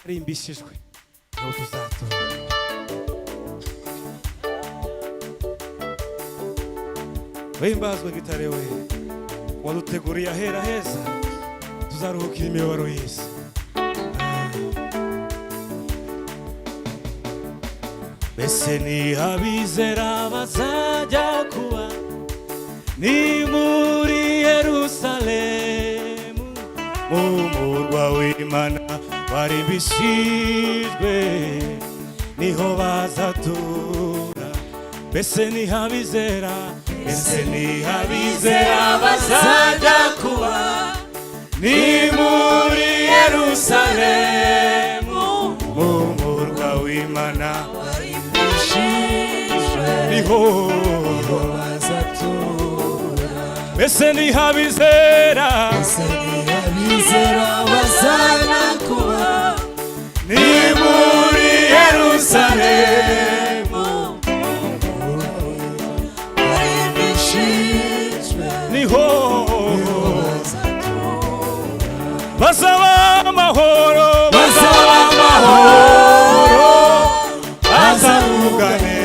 rimbishijwe niho tuzatura. Wehimbazwe gitare we waduteguriye ahera heza tuzaruhukira imibabaro y'isi. Mbese ni abizera bazajya kuba ni muri Yerusalemu mu murwa w'Imana warimbishijwe niho bazatura. Mbese ni abizera bazajya kuba ni muri Yerusalemu mu murwa w'Imana niho bazatura. Mbese ni abizera bazajya kuba ni muri Yerusalemu niho bazaba amahoro, bazavugane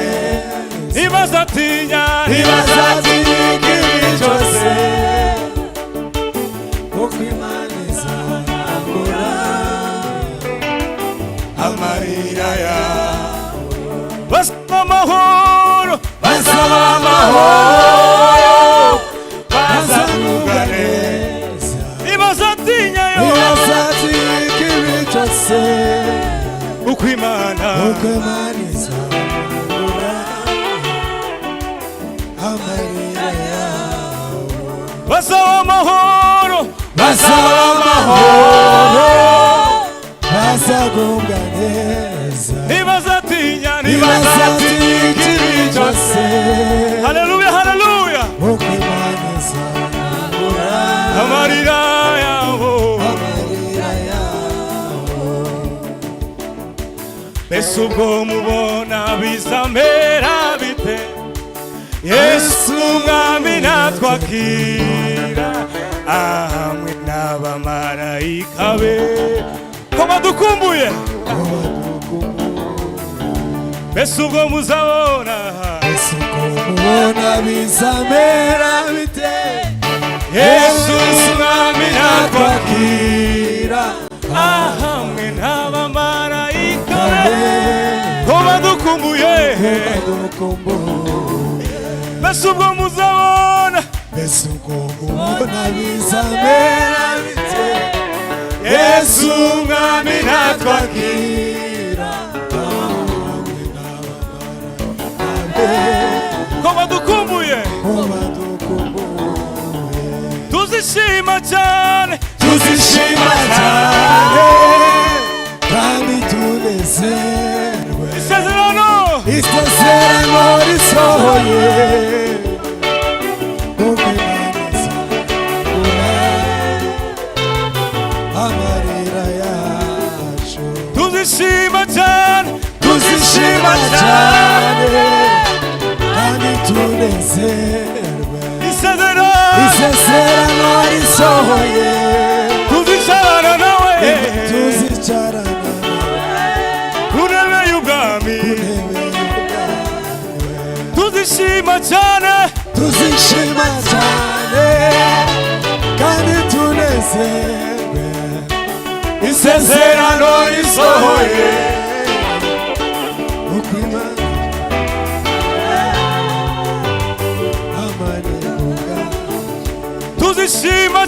ntibazatinya ikibi cyose kuko Imana izahangura amarira yawe. Bazaba amahoro, bazavugane ntibazatinya ikibi cyose kuko Imana izahangura amarira yawe. Bazaba amahoro, bazagubwa neza ntibazatinya ikibi cyose. Haleluya, haleluya, kuko Imana izahangura amarira yawe. Mbese ubwo mubona bizamera bite Yesu umwami natwakira hamwe n'abamarayika be ko badukumbuye. Mbese ubwo muzabona bizamera bite Yesu umwami natwakira hamwe n'abamarayika ko badukumbuye. Mbese ubwo muzabona bizamera bite Yesu umwami natwakira ko badukumbuye. Tuzishima cyane kandi tunezerwe. Isezerano risohoye kuko Imana izahangura amarira yacu. Tuzishima cyane kandi tunezerwe. Isezerano risohoye tuzicarana nawe ku ntebe y'ubwami. Tuzishima cyane kandi tunezerwe. Isezerano risohoye uko Imana amarira. Tuzishima